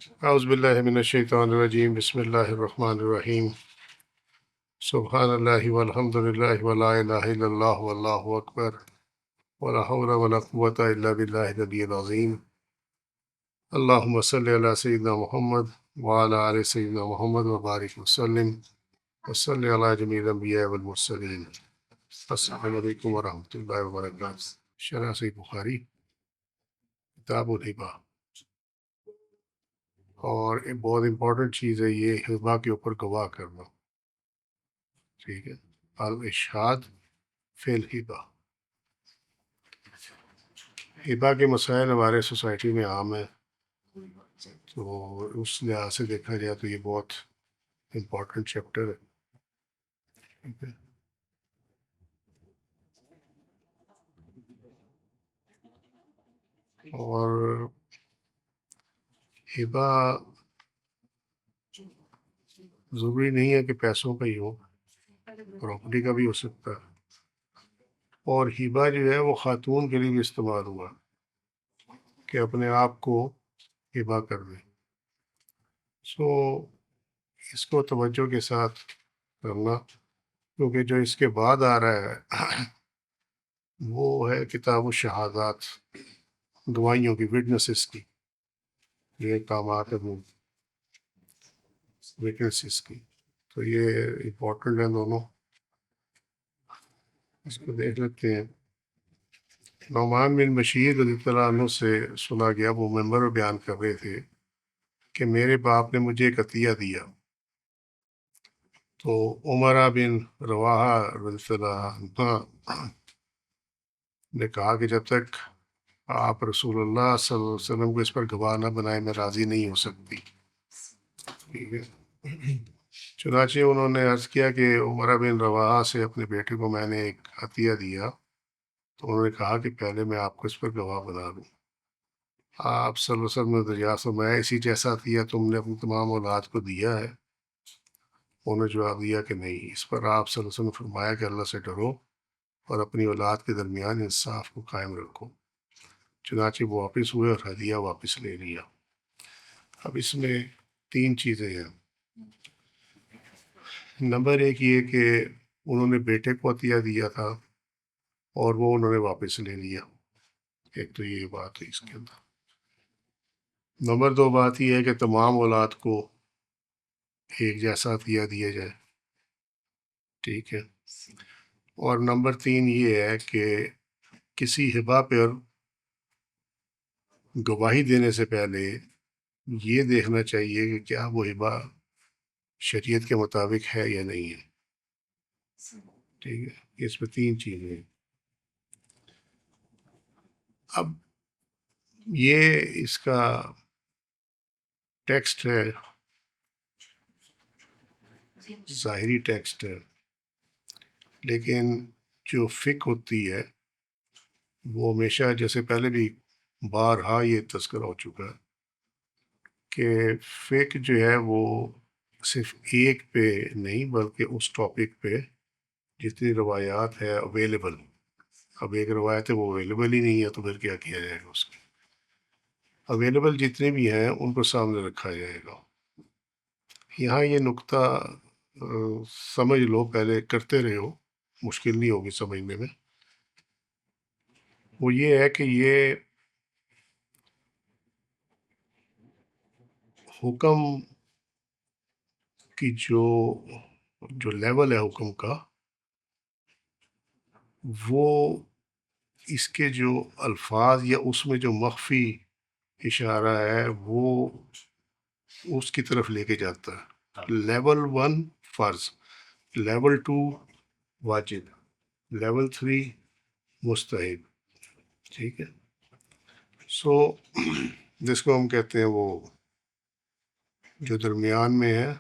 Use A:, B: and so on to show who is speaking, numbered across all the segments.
A: اعوذ باللہ من الشیطان الرجیم بسم اللہ الرحمن الرحیم سبحان اللہ والحمد للہ ولا الہ الا اللہ واللہ اکبر ولا حول ولا قوۃ الا باللہ العلی العظیم اللہم صلی علی سیدنا محمد وعلی آل سیدنا محمد وبارک وسلم وصلی علی جمیع الانبیاء والمرسلین۔ السلام علیکم ورحمۃ اللہ وبرکاتہ۔ شرح صحیح بخاری کتاب الہبہ، اور ایک بہت امپورٹنٹ چیز ہے یہ ہبہ کے اوپر گواہ کرنا، ٹھیک ہے، الاشہاد فی الہبہ۔ ہبہ کے مسائل ہمارے سوسائٹی میں عام ہیں، تو اس لحاظ سے دیکھا جائے تو یہ بہت امپورٹنٹ چیپٹر ہے، ٹھیک ہے۔ اور ہبہ ضروری نہیں ہے کہ پیسوں کا ہی ہو، پراپرٹی کا بھی ہو سکتا ہے، اور ہبہ جو ہے وہ خاتون کے لیے بھی استعمال ہوا کہ اپنے آپ کو ہبہ کر دیں۔ سو اس کو توجہ کے ساتھ کرنا، کیونکہ جو اس کے بعد آ رہا ہے وہ ہے کتاب الشہادات، گواہیوں کی، وٹنسز کی، یہ اقدامات ہیں وہ وٹنسز کی، تو یہ امپورٹنٹ ہیں دونوں، اس کو دیکھ لیتے ہیں۔ نعمان بن بشیر رضی اللہ عنہ سے سنا گیا، وہ ممبر میں بیان کر رہے تھے کہ میرے باپ نے مجھے ایک عطیہ دیا، تو عمرہ بن رواحہ رضی اللہ عنہ نے کہا کہ جب تک آپ رسول اللہ صلی اللہ علیہ وسلم کو اس پر گواہ نہ بنائے میں راضی نہیں ہو سکتی، ٹھیک ہے۔ چنانچہ انہوں نے عرض کیا کہ عمرہ بن رواحہ سے اپنے بیٹے کو میں نے ایک عطیہ دیا، تو انہوں نے کہا کہ پہلے میں آپ کو اس پر گواہ بنا دوں۔ آپ صلی اللہ علیہ وسلم نے دریافت فرمایا اسی جیسا عطیہ تم نے اپنی تمام اولاد کو دیا ہے؟ انہوں نے جواب دیا کہ نہیں۔ اس پر آپ صلی اللہ علیہ وسلم نے فرمایا کہ اللہ سے ڈرو اور اپنی اولاد کے درمیان انصاف کو قائم رکھو۔ چنانچہ وہ واپس ہوئے اور ہدیہ واپس لے لیا۔ اب اس میں تین چیزیں ہیں۔ نمبر ایک یہ کہ انہوں نے بیٹے کو عطیہ دیا تھا اور وہ انہوں نے واپس لے لیا، ایک تو یہ بات ہے اس کے اندر۔ نمبر دو بات یہ ہے کہ تمام اولاد کو ایک جیسا عطیہ دیا جائے، ٹھیک ہے۔ اور نمبر تین یہ ہے کہ کسی ہبہ پر گواہی دینے سے پہلے یہ دیکھنا چاہیے کہ کیا وہ ہبہ شریعت کے مطابق ہے یا نہیں ہے، ٹھیک ہے۔ اس میں تین چیزیں ہیں۔ اب یہ اس کا ٹیکسٹ ہے، ظاہری ٹیکسٹ ہے، لیکن جو فقہ ہوتی ہے وہ ہمیشہ، جیسے پہلے بھی بارہا یہ تذکرہ ہو چکا ہے کہ فقہ جو ہے وہ صرف ایک پہ نہیں بلکہ اس ٹاپک پہ جتنی روایات ہے اویلیبل، اب ایک روایت ہے وہ اویلیبل ہی نہیں ہے تو پھر کیا کیا جائے گا، اس کی اویلیبل جتنے بھی ہیں ان کو سامنے رکھا جائے گا۔ یہاں یہ نقطہ سمجھ لو، پہلے کرتے رہے ہو، مشکل نہیں ہوگی سمجھنے میں۔ وہ یہ ہے کہ یہ حکم کی جو لیول ہے حکم کا، وہ اس کے جو الفاظ یا اس میں جو مخفی اشارہ ہے وہ اس کی طرف لے کے جاتا ہے۔ لیول 1 فرض، لیول 2 واجب، لیول 3 مستحب، ٹھیک ہے۔ سو جس کو ہم کہتے ہیں وہ جو درمیان میں ہے،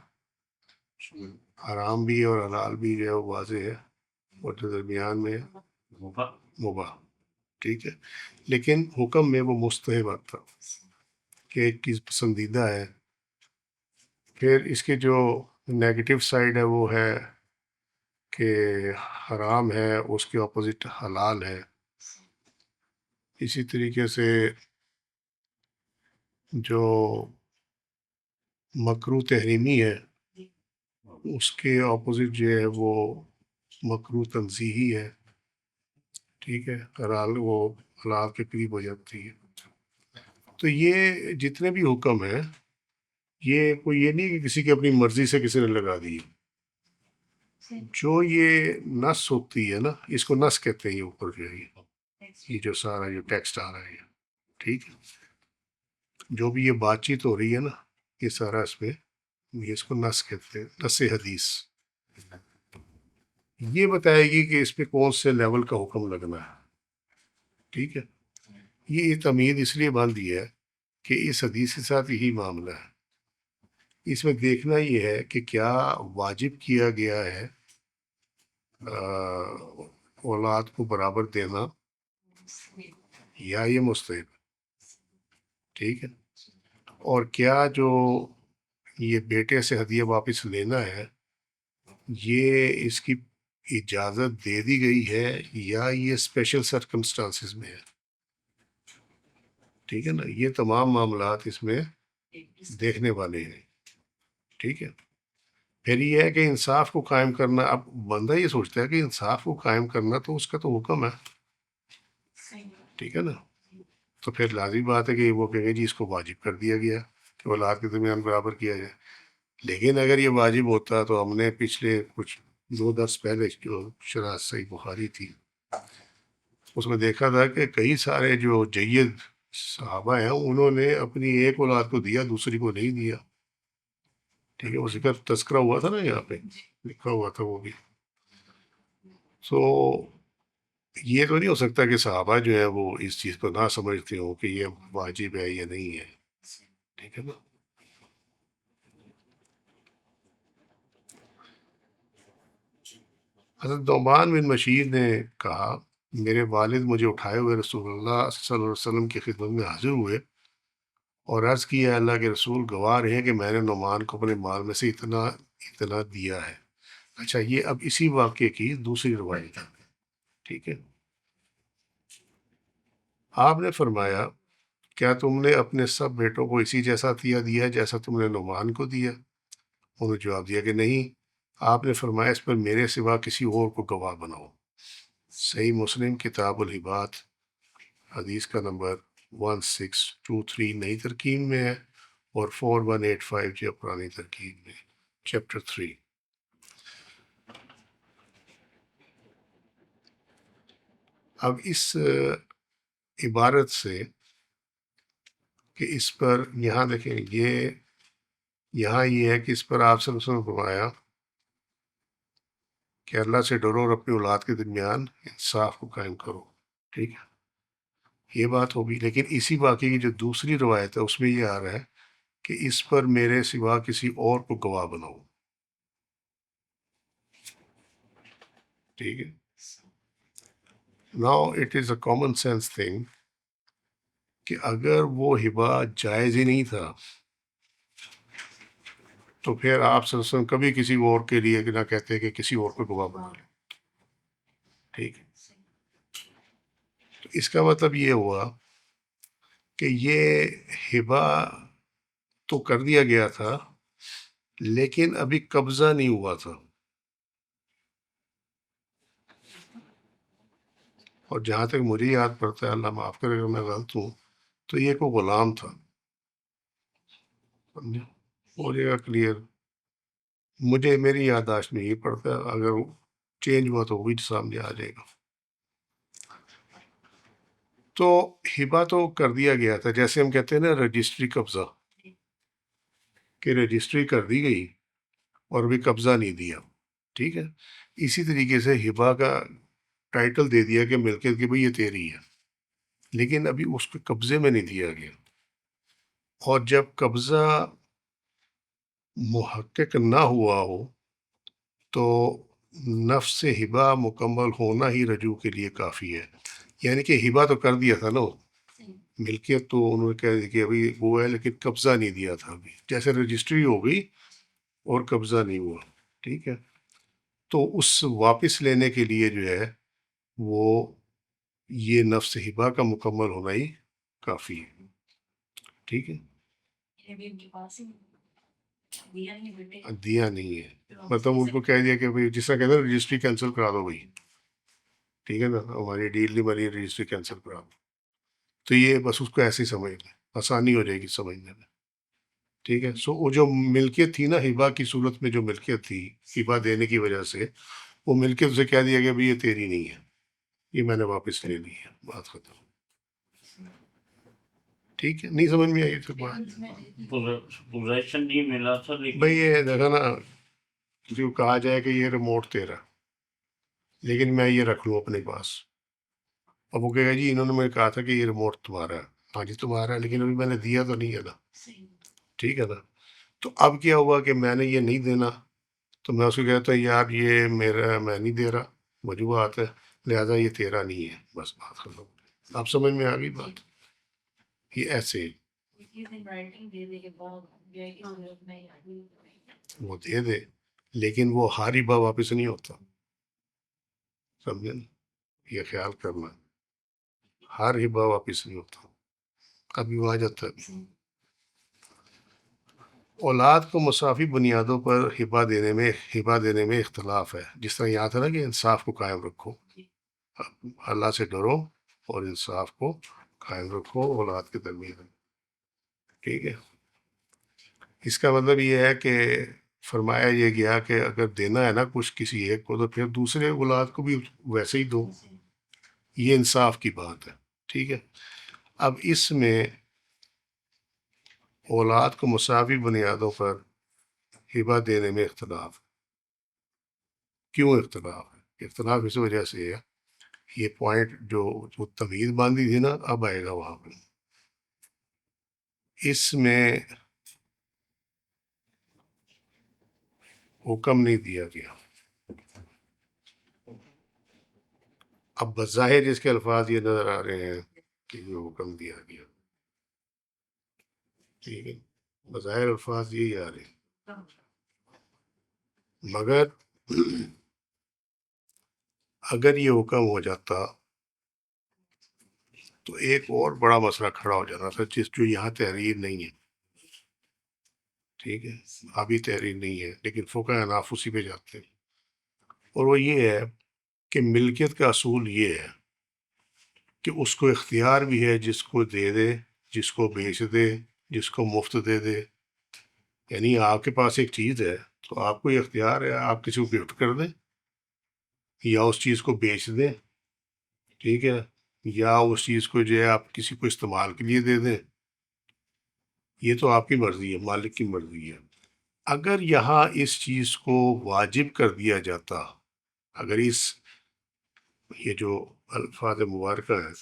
A: حرام بھی اور حلال بھی جو ہے وہ واضح ہے، اور جو درمیان میں ہے مباح، ٹھیک ہے۔ لیکن حکم میں وہ مستحب آتا کہ ایک چیز پسندیدہ ہے۔ پھر اس کے جو نیگیٹو سائڈ ہے وہ ہے کہ حرام ہے، اس کے اپوزٹ حلال ہے۔ اسی طریقے سے جو مکروہ تحریمی ہے، اس کے اپوزٹ جو ہے وہ مکروہ تنزیہی ہے، ٹھیک ہے، وہ حلال کے قریب ہو جاتی ہے۔ تو یہ جتنے بھی حکم ہیں یہ کوئی یہ نہیں کہ کسی کی اپنی مرضی سے کسی نے لگا دی، جو یہ نص ہوتی ہے نا، اس کو نص کہتے ہیں۔ یہ اوپر جو ہے یہ جو سارا جو ٹیکسٹ آ رہا ہے، ٹھیک ہے، جو بھی یہ بات چیت ہو رہی ہے نا، یہ سارا اس میں یہ اس کو نص کہتے ہیں، نص حدیث۔ یہ بتائے گی کہ اس پہ کون سے لیول کا حکم لگنا ہے، ٹھیک ہے۔ یہ تمہید اس لیے باندھی ہے کہ اس حدیث کے ساتھ یہی معاملہ ہے۔ اس میں دیکھنا یہ ہے کہ کیا واجب کیا گیا ہے اولاد کو برابر دینا یا یہ مستحب، ٹھیک ہے، اور کیا جو یہ بیٹے سے ہدیہ واپس لینا ہے یہ اس کی اجازت دے دی گئی ہے یا یہ اسپیشل سرکمسٹانسز میں ہے، ٹھیک ہے نا۔ یہ تمام معاملات اس میں دیکھنے والے ہیں، ٹھیک ہے۔ پھر یہ ہے کہ انصاف کو قائم کرنا، اب بندہ یہ سوچتا ہے کہ انصاف کو قائم کرنا تو اس کا تو حکم ہے، ٹھیک ہے نا۔ تو پھر لازمی بات ہے کہ وہ کہیں گے جی اس کو واجب کر دیا گیا کہ اولاد کے درمیان برابر کیا جائے۔ لیکن اگر یہ واجب ہوتا تو ہم نے پچھلے کچھ 2 درس پہلے جو شرح صحیح بخاری تھی اس میں دیکھا تھا کہ کئی سارے جو جید صحابہ ہیں انہوں نے اپنی ایک اولاد کو دیا، دوسری کو نہیں دیا، ٹھیک ہے۔ وہ ذکر تذکرہ ہوا تھا نا، یہاں پہ لکھا ہوا تھا وہ بھی۔ تو یہ تو نہیں ہو سکتا کہ صحابہ جو ہے وہ اس چیز کو نہ سمجھتے ہوں کہ یہ واجب ہے یا نہیں ہے، ٹھیک ہے نا۔ حضرت نعمان بن بشیر نے کہا میرے والد مجھے اٹھائے ہوئے رسول اللہ صلی اللہ علیہ وسلم کی خدمت میں حاضر ہوئے اور عرض کیا اللہ کے رسول گواہ رہے کہ میں نے نعمان کو اپنے مال میں سے اتنا دیا ہے۔ اچھا، یہ اب اسی واقعے کی دوسری روایت ہے، ٹھیک ہے۔ آپ نے فرمایا کیا تم نے اپنے سب بیٹوں کو اسی جیسا عطیہ دیا جیسا تم نے نعمان کو دیا؟ انہوں نے جواب دیا کہ نہیں۔ آپ نے فرمایا اس پر میرے سوا کسی اور کو گواہ بناؤ۔ صحیح مسلم کتاب الہبات حدیث کا نمبر 1623 نئی ترکیب میں ہے اور 4185 جو پرانی ترکیب میں، چیپٹر 3۔ اب اس عبارت سے کہ اس پر یہاں دیکھیں یہاں یہ ہے کہ اس پر آپ صلی اللہ علیہ وسلم نے فرمایا کہ اللہ سے ڈرو اور اپنی اولاد کے درمیان انصاف کو قائم کرو، ٹھیک ہے، یہ بات ہوگی۔ لیکن اسی واقعے کی جو دوسری روایت ہے اس میں یہ آ رہا ہے کہ اس پر میرے سوا کسی اور کو گواہ بناؤ، ٹھیک ہے۔ Now it is a common sense thing کہ اگر وہ ہبہ جائز ہی نہیں تھا تو پھر آپ صلی اللہ علیہ وسلم کبھی کسی اور کے لیے نہ کہتے کہ کسی اور کو گواہ بنا لیں، ٹھیک ہے۔ تو اس کا مطلب یہ ہوا کہ یہ ہبہ تو کر دیا گیا تھا لیکن ابھی قبضہ نہیں ہوا تھا، اور جہاں تک مجھے یاد پڑتا ہے، اللہ معاف کرے اگر میں غلط ہوں، تو یہ کوئی غلام تھا، ہو جائے گا کلیئر۔ میری یادداشت میں یہ پڑتا ہے، اگر چینج ہوا تو وہ بھی سامنے آ جائے گا۔ تو ہبہ تو کر دیا گیا تھا، جیسے ہم کہتے ہیں نا رجسٹری قبضہ، کہ رجسٹری کر دی گئی اور ابھی قبضہ نہیں دیا، ٹھیک ہے۔ اسی طریقے سے ہبہ کا ٹائٹل دے دیا کہ ملکیت کی بھئی یہ تیری ہے، لیکن ابھی اس کے قبضے میں نہیں دیا گیا، اور جب قبضہ محقق نہ ہوا ہو تو نفس ہبہ مکمل ہونا ہی رجوع کے لیے کافی ہے۔ یعنی کہ ہبہ تو کر دیا تھا نا، ملکیت تو انہوں نے کہہ دی کہ ابھی وہ ہے لیکن قبضہ نہیں دیا تھا ابھی، جیسے رجسٹری ہو گئی اور قبضہ نہیں ہوا، ٹھیک ہے۔ تو اس واپس لینے کے لیے جو ہے وہ یہ نفس ہبہ کا مکمل ہونا ہی کافی ہے، ٹھیک ہے۔ دیا نہیں ہے، مطلب ان کو کہہ دیا کہ بھائی جس طرح کہتے ہیں رجسٹری کینسل کرا دو بھائی، ٹھیک ہے نا، ہماری ڈیل نہیں بنی، رجسٹری کینسل کرا دو. تو یہ بس اس کو ایسے ہی سمجھ لیں، آسانی ہو جائے گی سمجھنے میں. ٹھیک ہے. سو وہ جو ملکیت تھی نا ہبا کی صورت میں، جو ملکیت تھی ہبا دینے کی وجہ سے، وہ ملکیت اسے کہہ دیا گیا بھی یہ تیری نہیں ہے، یہ میں نے واپس لے لی ہے، بات ختم. ٹھیک ہے، نہیں سمجھ میں آئی پھر بات.
B: پوزیشن نہیں ملا تھا لیکن
A: بھائی یہ دیکھا نا، کسی کو کہا جائے کہ یہ ریموٹ تیرا لیکن میں یہ رکھ لوں اپنے پاس، اب وہ کہے گا جی انہوں نے مجھے کہا تھا کہ یہ ریموٹ تمہارا ہے. ہاں جی تمہارا ہے، لیکن ابھی میں نے دیا تو نہیں ہے نا. ٹھیک ہے نا. تو اب کیا ہوا کہ میں نے یہ نہیں دینا، تو میں اس کو کہتا ہوں یار یہ میرا، میں نہیں دے رہا، وجوہات ہے، لہٰذا یہ تیرا نہیں ہے، بس بات ختم. آپ سمجھ میں آ گئی بات؟ یہ ایسے وہ دے دے، لیکن وہ ہر ہبا واپس نہیں ہوتا، سمجھے نا، یہ خیال کرنا، ہر ہبا واپس نہیں ہوتا، کبھی وہ آ جاتا ہے. اولاد کو مساوی بنیادوں پر ہبا دینے میں اختلاف ہے. جس طرح یہاں تھا نا کہ انصاف کو قائم رکھو، اللہ سے ڈرو اور انصاف کو قائم رکھو اولاد کے درمیان. ٹھیک ہے. اس کا مطلب یہ ہے کہ فرمایا یہ گیا کہ اگر دینا ہے نا کچھ کسی ایک کو، تو پھر دوسرے اولاد کو بھی ویسے ہی دو. یہ انصاف کی بات ہے. ٹھیک ہے. اب اس میں اولاد کو مساوی بنیادوں پر ہبا دینے میں اختلاف. کیوں اختلاف ہے؟ اختلاف اس وجہ سے ہے، یہ پوائنٹ جو تمیز باندھی تھی نا، اب آئے گا وہاں پہ. اس میں حکم نہیں دیا گیا. اب بظاہر اس کے الفاظ یہ نظر آ رہے ہیں کہ یہ حکم دیا گیا. ٹھیک ہے، بظاہر الفاظ یہی آ رہے ہیں، مگر اگر یہ حکم ہو جاتا تو ایک اور بڑا مسئلہ کھڑا ہو جاتا تھا، جو یہاں تحریر نہیں ہے. ٹھیک ہے، ابھی تحریر نہیں ہے، لیکن فقہ اناف اسی پہ جاتے ہیں. اور وہ یہ ہے کہ ملکیت کا اصول یہ ہے کہ اس کو اختیار بھی ہے، جس کو دے دے، جس کو بیچ دے، جس کو مفت دے دے. یعنی آپ کے پاس ایک چیز ہے تو آپ کو یہ اختیار ہے، آپ کسی کو گفٹ کر دیں یا اس چیز کو بیچ دیں. ٹھیک ہے. یا اس چیز کو جو ہے آپ کسی کو استعمال کے لیے دے دیں، یہ تو آپ کی مرضی ہے، مالک کی مرضی ہے. اگر یہاں اس چیز کو واجب کر دیا جاتا، اگر یہ جو الفاظ مبارکہ ہے،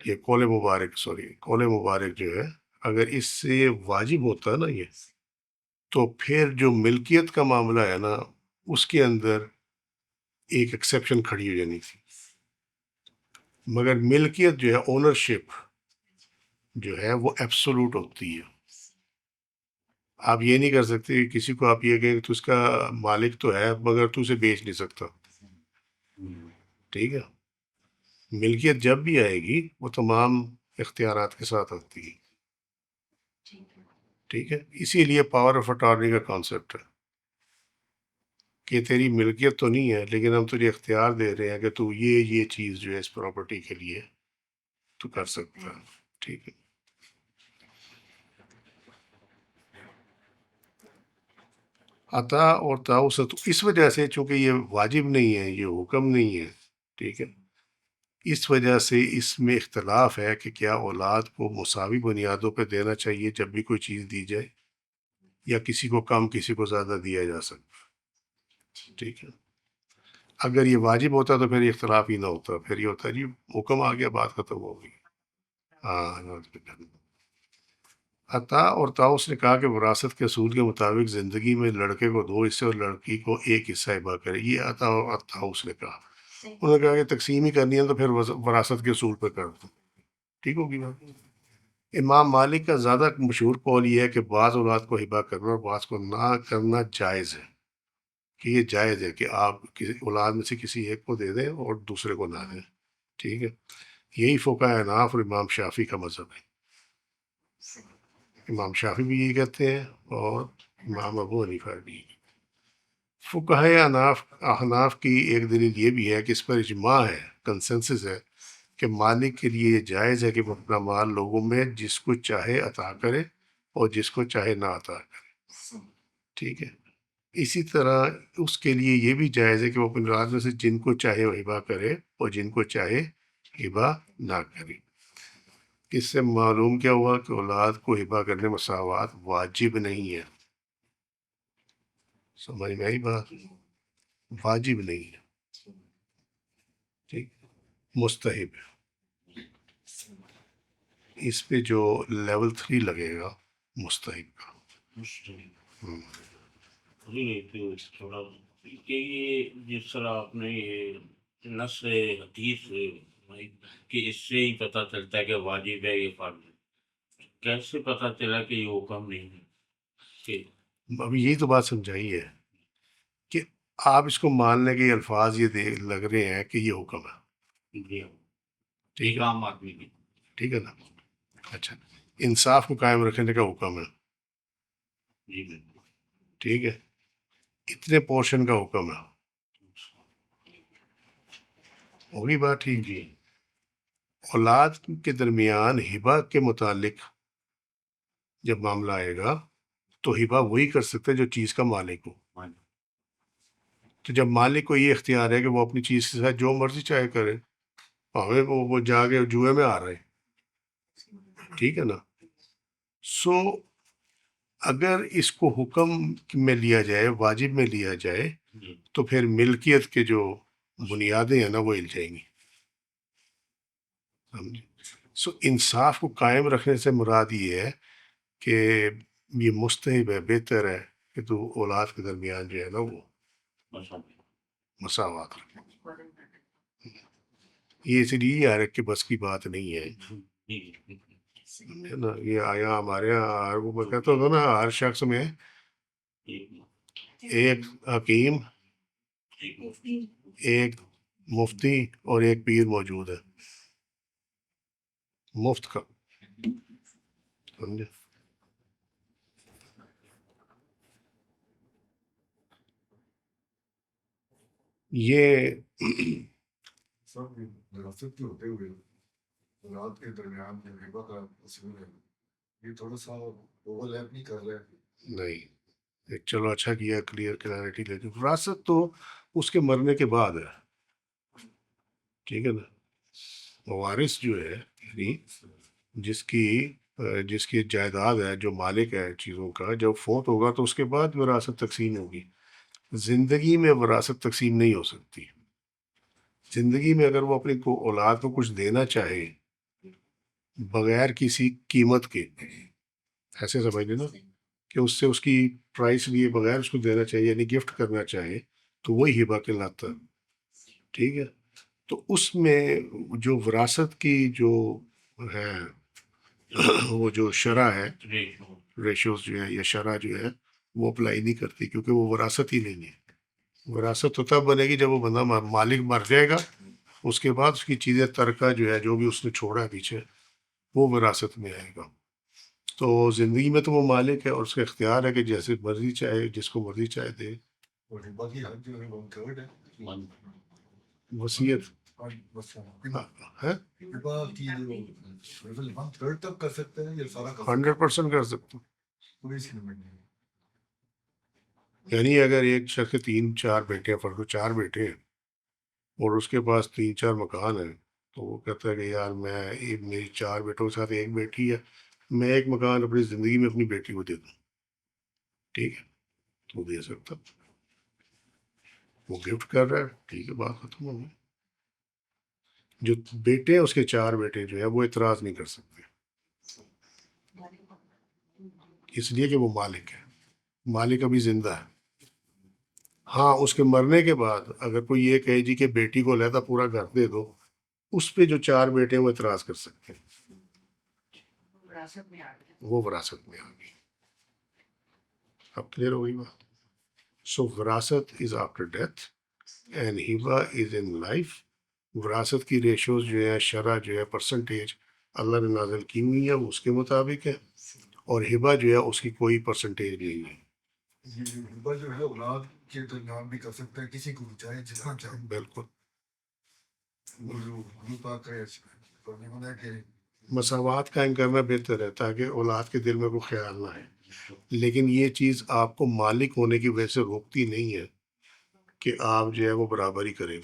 A: یہ قول مبارک جو ہے، اگر اس سے واجب ہوتا نا یہ، تو پھر جو ملکیت کا معاملہ ہے نا، اس کے اندر ایک ایکسیپشن کھڑی ہو جانی تھی. مگر ملکیت جو ہے، اونرشپ جو ہے، وہ ایبسولوٹ ہوتی ہے. آپ یہ نہیں کر سکتے کسی کو آپ یہ کہیں تو اس کا مالک تو ہے مگر تو اسے بیچ نہیں سکتا. ٹھیک ہے. ملکیت جب بھی آئے گی وہ تمام اختیارات کے ساتھ آتی ہے. ٹھیک ہے. اسی لیے پاور آف اٹارنی کا کانسیپٹ ہے کہ تیری ملکیت تو نہیں ہے، لیکن ہم تجھے اختیار دے رہے ہیں کہ تو یہ چیز جو ہے اس پراپرٹی کے لیے تو کر سکتا ہے. ٹھیک ہے. عطا اور تعاوض اس وجہ سے، چونکہ یہ واجب نہیں ہے، یہ حکم نہیں ہے. ٹھیک ہے. اس وجہ سے اس میں اختلاف ہے کہ کیا اولاد کو مساوی بنیادوں پہ دینا چاہیے جب بھی کوئی چیز دی جائے، یا کسی کو کم کسی کو زیادہ دیا جا سکتا. ٹھیک ہے. اگر یہ واجب ہوتا تو پھر یہ اختلاف ہی نہ ہوتا، پھر یہ ہوتا جی حکم آ گیا، بات ختم ہو گئی. ہاں. عطا اور تعاوض نے کہا کہ وراثت کے اصول کے مطابق زندگی میں لڑکے کو 2 حصے اور لڑکی کو 1 حصہ ہبا کرے. یہ عطا اور تعاوض نے کہا. انہوں نے کہا کہ تقسیم ہی کرنی ہے تو پھر وراثت کے اصول پہ کر دو. ٹھیک ہوگی بات. امام مالک کا زیادہ مشہور قول یہ ہے کہ بعض اولاد کو ہبا کرنا اور بعض کو نہ کرنا جائز ہے، کہ یہ جائز ہے کہ آپ کسی اولاد میں سے کسی ایک کو دے دیں اور دوسرے کو نہ دیں. ٹھیک ہے. یہی فقہ اناف اور امام شافعی کا مذہب ہے. امام شافعی بھی یہ کہتے ہیں اور امام ابو حنیفہ بھی. فقہائے احناف کی ایک دلیل یہ بھی ہے کہ اس پر اجماع ہے، کنسنسس ہے، کہ مالک کے لیے یہ جائز ہے کہ وہ اپنا مال لوگوں میں جس کو چاہے عطا کرے اور جس کو چاہے نہ عطا کرے. ٹھیک ہے. اسی طرح اس کے لیے یہ بھی جائز ہے کہ وہ اپنے اولاد میں سے جن کو چاہے وہ ہبہ کرے اور جن کو چاہے ہبہ نہ کرے. اس سے معلوم کیا ہوا کہ اولاد کو ہبہ کرنے مساوات واجب نہیں ہے. سمجھ میں آئی بات؟ واجب نہیں ہے. ٹھیک، مستحب ہے. اس پہ جو لیول 3 لگے گا مستحب کا. ہم.
B: نہیں تو تھوڑا کہ یہ جس طرح آپ نے یہ نص حدیث کہ اس سے ہی پتہ چلتا ہے کہ واجب ہے یہ فرض ہے، کیسے پتہ چلا کہ یہ حکم نہیں ہے؟ کہ
A: ابھی یہی تو بات سمجھائی ہے کہ آپ اس کو ماننے کے الفاظ یہ لگ رہے ہیں کہ یہ حکم ہے.
B: جی ہاں،
A: ٹھیک
B: ایک
A: ہے،
B: عام آدمی کی.
A: ٹھیک ہے نا. اچھا، انصاف کو قائم رکھنے کا حکم ہے.
B: جی بالکل.
A: ٹھیک ہے، اتنے پورشن کا حکم ہے. ہوگی بات ٹھیک.
B: جی
A: اولاد کے درمیان ہبہ کے متعلق جب معاملہ آئے گا تو ہبہ وہی کر سکتا ہے جو چیز کا مالک ہو. تو جب مالک کو یہ اختیار ہے کہ وہ اپنی چیز کے ساتھ جو مرضی چاہے کرے، ہمیں وہ جا کے جوئے میں آ رہے. ٹھیک ہے نا. سو اگر اس کو حکم میں لیا جائے، واجب میں لیا جائے،
B: جی
A: تو پھر ملکیت کے جو بنیادیں ہیں نا وہ ہل جائیں گی. سمجھے؟ سو انصاف کو قائم رکھنے سے مراد یہ ہے کہ یہ مستحب ہے، بہتر ہے کہ تو اولاد کے درمیان جو ہے نا وہ مساوات رکھے. یہ اس لیے یار کہ بس کی بات نہیں ہے. ہے نا، یہ آیا ہمارے یہاں وہ میں کہتا تھا نا ہر شخص میں ایک حکیم، ایک مفتی اور ایک پیر موجود ہے. مفت کا، سمجھے؟ یہ
C: سب وراثت کے ہوتے ہوئے اولاد کے درمیان جو ہبہ کا اصول ہے یہ تھوڑا سا اوور لیپ نہیں کر رہے.
A: نہیں. چلو اچھا کیا کلیئر کلیئرٹی لے دی. وراثت تو اس کے مرنے کے بعد ہے. ٹھیک ہے نا. وارث جو ہے یعنی جس کی جائیداد ہے، جو مالک ہے چیزوں کا، جب فوت ہوگا تو اس کے بعد وراثت تقسیم ہوگی. زندگی میں وراثت تقسیم نہیں ہو سکتی. زندگی میں اگر وہ اپنی اولاد کو کچھ دینا چاہے بغیر کسی قیمت کے، ایسے سمجھ لینا کہ اس سے اس کی پرائس لیے بغیر اس کو دینا چاہیے، یعنی گفٹ کرنا چاہے، تو وہی ہبہ کہلاتا. ٹھیک ہے. تو اس میں جو وراثت کی جو ہے وہ جو شرح ہے، ریشوز جو ہے یا شرح جو ہے وہ اپلائی نہیں کرتی، کیونکہ وہ وراثت ہی نہیں ہے. وراثت تو تب بنے گی جب وہ بندہ مالک مر جائے گا، اس کے بعد اس کی چیزیں ترکہ جو ہے جو بھی اس نے چھوڑا ہے پیچھے وہ وراثت میں آئے گا. تو زندگی میں تو وہ مالک ہے اور اس کا اختیار ہے کہ جیسے مرضی چاہے جس کو مرضی چاہے دے.
C: اور ہبہ کی حد جو ہے 1/3 ہے.
A: وصیت ہے
C: ہبہ کی جو 1/3 تک کر سکتے ہیں یا سارا کر
A: 100% کر سکتے ہیں.
C: کوئی اس لمٹ نہیں.
A: یعنی اگر ایک شخص کے 3-4 بیٹے ہیں، فرض 4 بیٹے ہیں اور اس کے پاس 3-4 مکان ہیں، تو وہ کہتا ہے کہ یار میری 4 بیٹوں کے ساتھ ایک بیٹی ہے، میں ایک مکان اپنی زندگی میں اپنی بیٹی کو دے دوں. ٹھیک ہے، تو دے سکتا. وہ گفٹ کر رہا ہے، ٹھیک ہے، بات ختم ہو گئی. جو بیٹے ہیں اس کے 4 بیٹے جو ہے وہ اعتراض نہیں کر سکتے، اس لیے کہ وہ مالک ہے. مالک ابھی زندہ ہے. ہاں، اس کے مرنے کے بعد اگر کوئی یہ کہے جی کہ بیٹی کو علیحدہ پورا گھر دے دو، اس پہ جو 4 بیٹے ہیں وہ اعتراض کر سکتے ہیں، وہ وراثت میں آ گئی. اب کلیئر ہو گئی بات. سو وراثت از آفٹر ڈیتھ اینڈ ہبہ از ان لائف. وراثت کی ریشوز جو ہے، شرح جو ہے، پرسنٹیج اللہ نے نازل کی ہوئی ہے، وہ اس کے مطابق ہے. اور ہبہ جو ہے اس کی کوئی پرسنٹیج نہیں ہے.
C: یہ ہبہ جو ہے اولاد کے درمیان بھی کر سکتے ہیں، کسی کو بھی چاہے جتنا چاہے.
A: بالکل
C: وہ جو حضور پاک کا فرمان ہے کہ
A: مساوات قائم کرنا بہتر ہے تاکہ اولاد کے دل میں کوئی خیال نہ آئے. لیکن یہ چیز آپ کو مالک ہونے کی وجہ سے روکتی نہیں ہے کہ آپ جو ہے وہ برابری کریں.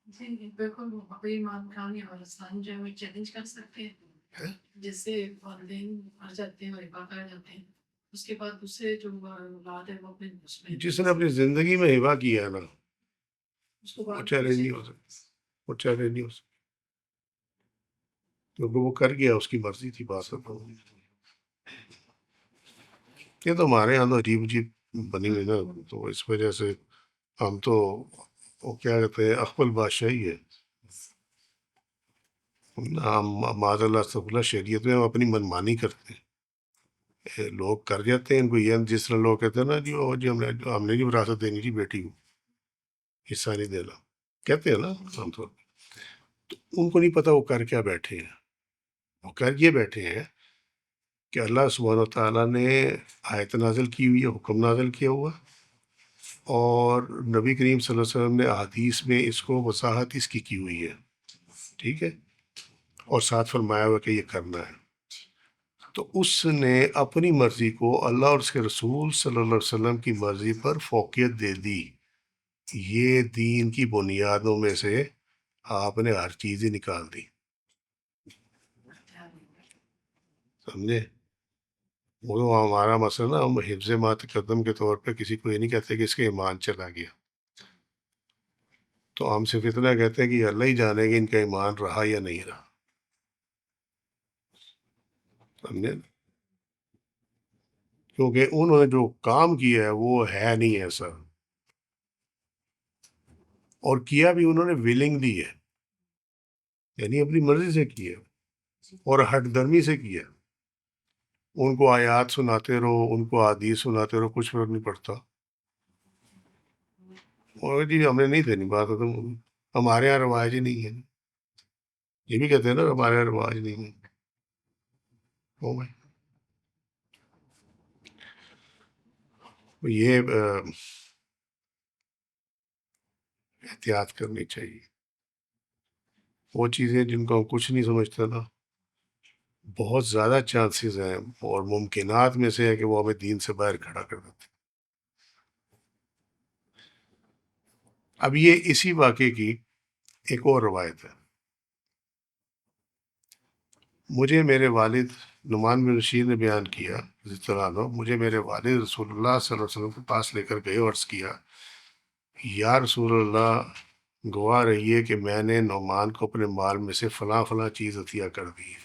D: جی بالکل، ابھی ایمان خان یا افغانستان جو ہے وہ چیلنج کر سکتے ہیں، جس سے والدین مر جاتے ہیں اور ہبہ کر جاتے ہیں، اس کے بعد دوسرے جو اولاد ہے وہ اپنے اس میں
A: جس نے اپنی زندگی میں ہبہ کیا ہے نا
D: اس کو
A: وہ
D: بعد
A: چیلنج نہیں ہو سکتا، وہ چیلنج نہیں ہو سکتا کیونکہ وہ کر گیا، اس کی مرضی تھی. بات یہ تو ہمارے یہاں تو عجیب عجیب بنی ہوئی نا، تو اس وجہ سے ہم تو وہ کیا کہتے ہیں اخبل بادشاہی ہے. ہم معاذ اللہ استغفر اللہ شریعت میں ہم اپنی منمانی کرتے ہیں. لوگ کر جاتے ہیں ان کو، یہ جس طرح لوگ کہتے ہیں نا جی ہم نے وراثت دینی تھی بیٹی کو، حصہ نہیں دینا کہتے ہیں نا عام طور پہ. تو ان کو نہیں پتا وہ کر کیا بیٹھے ہیں. وہ کر یہ بیٹھے ہیں کہ اللہ سبحانہ وتعالیٰ نے آیت نازل کی ہوئی ہے، حکم نازل کیا ہوا، اور نبی کریم صلی اللہ علیہ وسلم نے احادیث میں اس کو وضاحت اس کی ہوئی ہے. ٹھیک ہے، اور ساتھ فرمایا ہوا کہ یہ کرنا ہے. تو اس نے اپنی مرضی کو اللہ اور اس کے رسول صلی اللہ علیہ وسلم کی مرضی پر فوقیت دے دی. یہ دین کی بنیادوں میں سے آپ نے ہر چیز ہی نکال دی. سمجھے؟ وہ تو ہمارا مسئلہ نا، ہم حفظ ما تقدم کے طور پہ کسی کو یہ نہیں کہتے کہ اس کا ایمان چلا گیا، تو ہم صرف اتنا کہتے ہیں کہ اللہ ہی جانے کہ ان کا ایمان رہا یا نہیں رہا. سمجھے؟ کیونکہ انہوں نے جو کام کیا ہے وہ ہے نہیں ایسا، اور کیا بھی انہوں نے ولنگلی ہے، یعنی اپنی مرضی سے کیا اور ہٹ درمی سے کیا. ان کو آیات سناتے رہو، ان کو حدیث سناتے رہو، کچھ فرق نہیں پڑتا. اور جی ہم نے نہیں دینی بات ہے، ہمارے یہاں رواج ہی نہیں ہے. یہ بھی کہتے ہیں نا ہمارے یہاں رواج نہیں ہے. او بھائی یہ احتیاط کرنی چاہیے. وہ چیزیں جن کو ہم کچھ نہیں سمجھتے نا، بہت زیادہ چانسز ہیں اور ممکنات میں سے ہے کہ وہ ہمیں دین سے باہر کھڑا کر دیتے. اب یہ اسی واقعے کی ایک اور روایت ہے. مجھے میرے والد نعمان بن رشید نے بیان کیا رضی اللہ عنہ، مجھے میرے والد رسول اللہ صلی اللہ علیہ وسلم کے پاس لے کر گئے اور عرض کیا، یا رسول اللہ گواہ رہیے کہ میں نے نعمان کو اپنے مال میں سے فلاں فلاں چیز عطیہ کر دی ہے.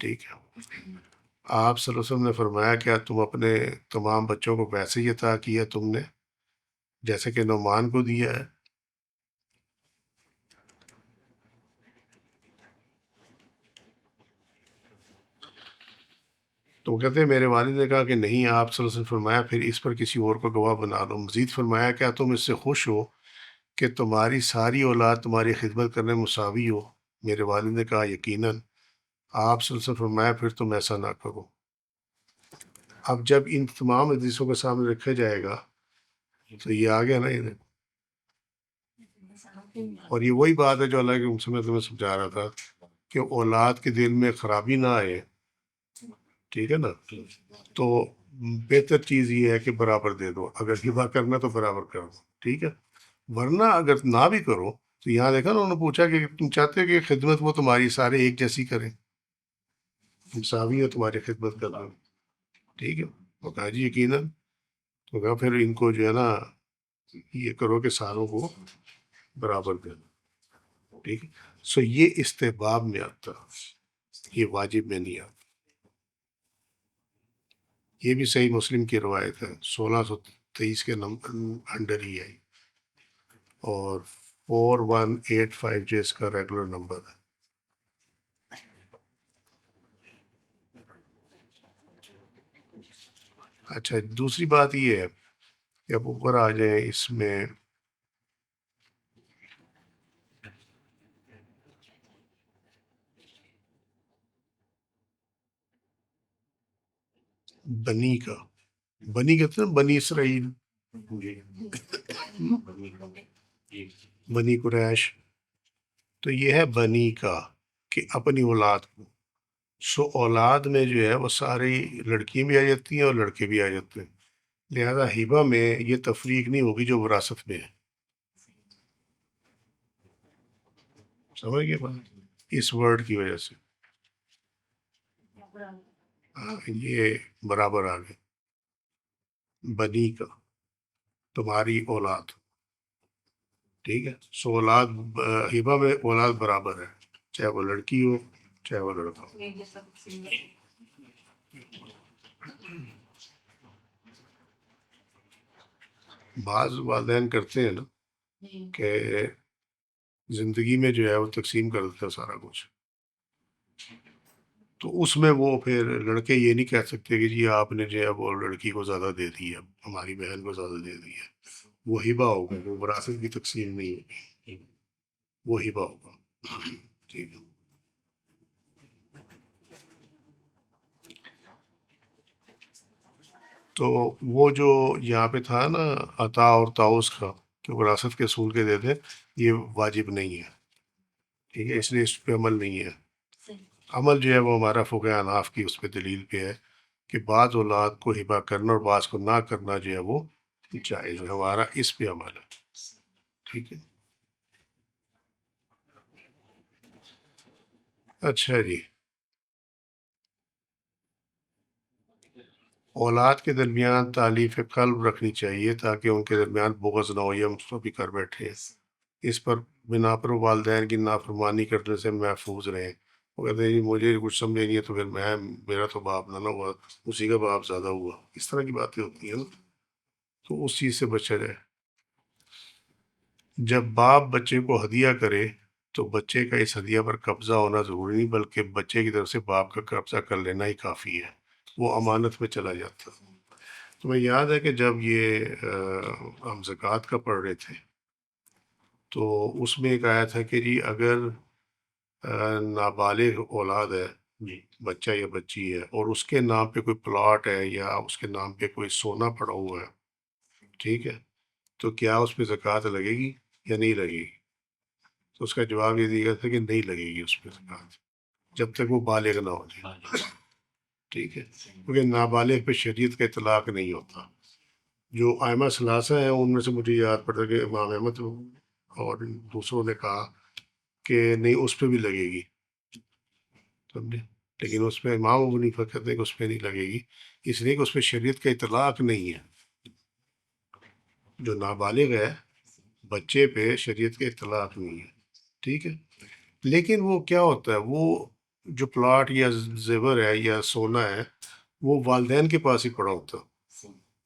A: ٹھیک ہے. آپ صلی اللہ علیہ وسلم نے فرمایا کیا تم اپنے تمام بچوں کو ویسے ہی عطا کیا تم نے جیسے کہ نعمان کو دیا ہے؟ تو وہ کہتے ہیں میرے والد نے کہا کہ نہیں. آپ صلی اللہ علیہ وسلم فرمایا پھر اس پر کسی اور کو گواہ بنا لو. مزید فرمایا کیا تم اس سے خوش ہو کہ تمہاری ساری اولاد تمہاری خدمت کرنے میں مساوی ہو؟ میرے والد نے کہا یقیناً. آپ صلی اللہ علیہ وسلم فرمایا پھر تم ایسا نہ کرو. اب جب ان تمام حدیثوں کے سامنے رکھا جائے گا تو یہ آ گیا نا یہ. اور یہ وہی بات ہے جو اللہ کے میں تمہیں سمجھا رہا تھا کہ اولاد کے دل میں خرابی نہ آئے. ٹھیک ہے نا؟ تو بہتر چیز یہ ہے کہ برابر دے دو. اگر ہبہ کرنا تو برابر کر دو. ٹھیک ہے. ورنہ اگر نہ بھی کرو تو یہاں دیکھا نا انہوں نے پوچھا کہ تم چاہتے ہو کہ خدمت وہ تمہاری سارے ایک جیسی کریں، مساوی ہو تمہاری خدمت کرنا. ٹھیک ہے. وہ کہا جی یقیناً. تو کہا پھر ان کو جو ہے نا یہ کرو کہ ساروں کو برابر دے دو. ٹھیک ہے. سو یہ استحباب میں آتا، یہ واجب میں نہیں آتا. یہ بھی صحیح مسلم کی روایت ہے، 1623 کے نمبر انڈر ہی ہے، اور 4185 جو اس کا ریگولر نمبر ہے. اچھا دوسری بات یہ ہے کہ اب اوپر آ جائیں اس میں، بنی کا، بنی کہتے ہیں بنی اسرائیل،
B: جی جی
A: بنی قریش، تو یہ ہے بنی کا کہ اپنی اولاد کو. سو اولاد میں جو ہے وہ ساری لڑکیاں بھی آ جاتی ہیں اور لڑکے بھی آ جاتے ہیں، لہذا ہبہ میں یہ تفریق نہیں ہوگی جو وراثت میں ہے. سمجھ گئے بات؟ اس ورڈ کی وجہ سے یہ برابر آ گئے. بنی کا تمہاری اولاد، ٹھیک ہے. سو اولاد ہبہ میں اولاد برابر ہے، چاہے وہ لڑکی ہو چاہے وہ لڑکا ہو. بعض والدین کرتے ہیں نا کہ زندگی میں جو ہے وہ تقسیم کر دیتا ہے سارا کچھ، تو اس میں وہ پھر لڑکے یہ نہیں کہہ سکتے کہ جی آپ نے جو ہے وہ لڑکی کو زیادہ دے دی ہے، ہماری بہن کو زیادہ دے دی ہے. وہ ہبہ ہوگا، وہ وراثت کی تقسیم نہیں ہوگی، وہ ہبہ ہوگا. ٹھیک ہے. تو وہ جو یہاں پہ تھا نا عطا اور تعوض کا کہ وراثت کے اصول کے دے دیں، یہ واجب نہیں ہے، ٹھیک ہے. اس لیے اس پہ عمل نہیں ہے. عمل جو ہے وہ ہمارا فقہ اناف کی اس پہ دلیل پہ ہے کہ بعض اولاد کو ہبہ کرنا اور بعض کو نہ کرنا جو ہے وہ جائز ہے، ہمارا اس پہ عمل ہے. ٹھیک ہے. اچھا جی، اولاد کے درمیان تالیف قلب رکھنی چاہیے تاکہ ان کے درمیان بغض نہ ہو. یہ ہم سب بھی کر بیٹھے ہیں، اس پر بنا پر والدین کی نافرمانی کرنے سے محفوظ رہیں. وہ کہتے ہیں جی مجھے کچھ سمجھے نہیں ہے تو پھر میرا تو باپ نہ ہوا، اسی کا باپ زیادہ ہوا. اس طرح کی باتیں ہوتی ہیں نا، تو اس چیز سے بچا جائے. جب باپ بچے کو ہدیہ کرے تو بچے کا اس ہدیہ پر قبضہ ہونا ضروری نہیں، بلکہ بچے کی طرف سے باپ کا قبضہ کر لینا ہی کافی ہے، وہ امانت میں چلا جاتا. تمہیں یاد ہے کہ جب یہ ہم زکوٰۃ کا پڑھ رہے تھے تو اس میں ایک آیا تھا کہ جی اگر نابالغ اولاد ہے،
B: جی
A: بچہ یا بچی ہے، اور اس کے نام پہ کوئی پلاٹ ہے یا اس کے نام پہ کوئی سونا پڑا ہوا ہے، ٹھیک ہے، تو کیا اس پہ زکوٰۃ لگے گی یا نہیں لگے گی؟ تو اس کا جواب یہ دیا گیا تھا کہ نہیں لگے گی اس پہ زکوٰۃ جب تک وہ بالغ نہ ہو جائے. ٹھیک ہے، کیونکہ نابالغ پہ شریعت کا اطلاق نہیں ہوتا. جو ائمہ ثلاثہ ہیں ان میں سے مجھے یاد پڑتا کہ امام احمد اور دوسروں نے کہا کہ نہیں اس پہ بھی لگے گی، سمجھے. لیکن اس پہ امام ابو حنیفہ کہتے ہیں کہ اس پہ نہیں لگے گی، اس لیے کہ اس پہ شریعت کا اطلاق نہیں ہے. جو نابالغ ہے بچے پہ شریعت کا اطلاق نہیں ہے، ٹھیک ہے. لیکن وہ کیا ہوتا ہے، وہ جو پلاٹ یا زیور ہے یا سونا ہے وہ والدین کے پاس ہی پڑا ہوتا.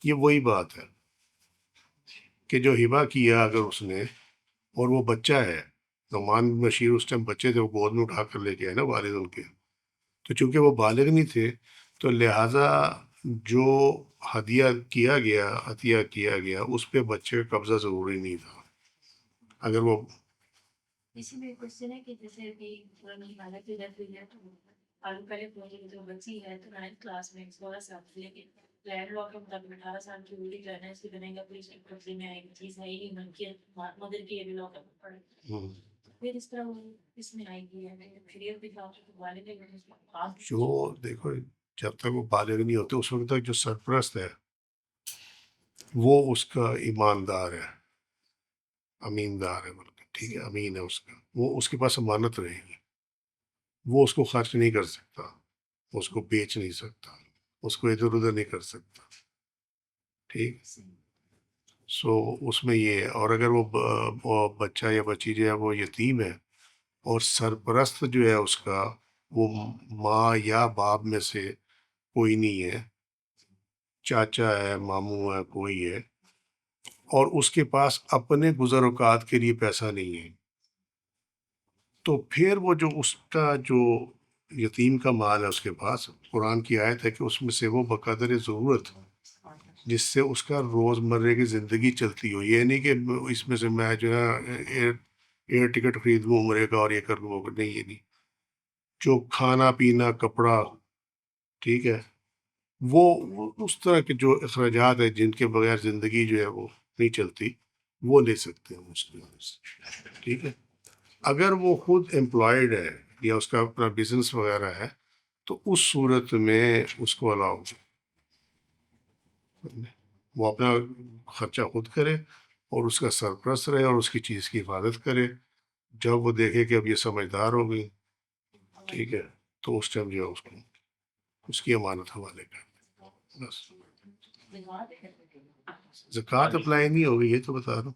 A: یہ وہی بات ہے کہ جو ہبہ کیا اگر اس نے اور وہ بچہ ہے، نعمان بن بشیر اس ٹائم بچے تھے، وہ گود میں اٹھا کر لے کے آئے نا والد ان کے، تو چونکہ وہ بالغ نہیں تھے تو لہٰذا جو عطیہ کیا گیا اس پہ بچے کا قبضہ ضروری نہیں تھا. اگر وہ
E: اسی میں کوشچن ہے کہ جیسے کہ حالت ڈیتھ ہوئی ہے تو پہلے جو بچی ہے تو 9th کلاس میں 16 سال کی، لیکن لینڈ لا کے مطابق 18 سال کی ہوئی رہنا ہے، اس کی بنے گا پولیس کے قبضے میں آئے گی چیز ہے ہی ملکیت مدر کی یہ بھی لا کرنا پڑے. پھر اس طرح وہ اس میں آئے گی شریعت بھی خاص والد
A: جو دیکھو جب تک وہ بالغ نہیں ہوتے اس وقت تک جو سرپرست ہے وہ اس کا ایماندار ہے، امیندار ہے، بلکہ ٹھیک ہے امین ہے اس کا، وہ اس کے پاس امانت رہے گی، وہ اس کو خرچ نہیں کر سکتا، اس کو بیچ نہیں سکتا، اس کو ادھر ادھر نہیں کر سکتا. ٹھیک. سو اس میں یہ ہے. اور اگر وہ بچہ یا بچی جو ہے وہ یتیم ہے اور سرپرست جو ہے اس کا وہ ماں یا باپ میں سے کوئی نہیں ہے، چاچا ہے، ماموں ہے، کوئی ہے، اور اس کے پاس اپنے گزر اوقات کے لیے پیسہ نہیں ہے، تو پھر وہ جو اس کا جو یتیم کا مال ہے اس کے پاس، قرآن کی آیت ہے کہ اس میں سے وہ بقدر ضرورت جس سے اس کا روز مرے کی زندگی چلتی ہو. یہ نہیں کہ اس میں سے میں جو ہے ایئر ٹکٹ خرید لوں عمرے کا اور یہ کر لوں، نہیں، یہ نہیں. جو کھانا پینا کپڑا، ٹھیک ہے، وہ اس طرح کے جو اخراجات ہیں جن کے بغیر زندگی جو ہے وہ نہیں چلتی، وہ لے سکتے ہیں اس کے وجہ سے، ٹھیک ہے۔ اگر وہ خود امپلائڈ ہے یا اس کا اپنا بزنس وغیرہ ہے تو اس صورت میں اس کو الاؤ، وہ اپنا خرچہ خود کرے اور اس کا سرپرست رہے اور اس کی چیز کی حفاظت کرے۔ جب وہ دیکھے کہ اب یہ سمجھدار ہو گئی، ٹھیک ہے، تو اس ٹائم جو ہے اس کو اس کی امانت حوالے کر دے، بس۔ زکوٰۃ اپلائی نہیں ہوگی، یہ تو بتا رہا ہوں،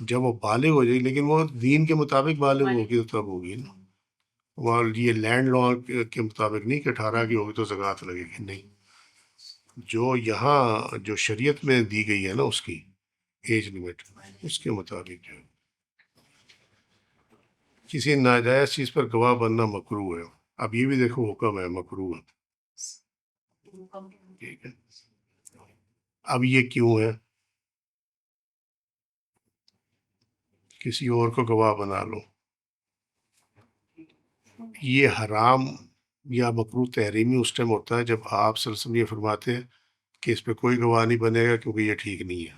A: جب وہ بالغ ہو جائے، لیکن وہ دین کے مطابق بالغ ہوگی تو تب ہوگی نا۔ وہ یہ لینڈ لا کے مطابق نہیں کہ 18 کی ہوگی تو زکوٰۃ لگے گی، نہیں۔ جو یہاں جو شریعت میں دی گئی ہے نا اس کی ایج لمٹ، اس کے مطابق جو ہے۔ کسی ناجائز چیز پر گواہ بننا مکروہ ہے، اب یہ بھی دیکھو حکم ہے، مکروہ ہے، ٹھیک ہے۔ اب یہ کیوں ہے؟ کسی اور کو گواہ بنا لو، یہ حرام یا مکروہ تحریمی اس ٹائم ہوتا ہے جب آپ صلی اللہ علیہ وسلم یہ فرماتے ہیں کہ اس پہ کوئی گواہ نہیں بنے گا کیونکہ یہ ٹھیک نہیں ہے،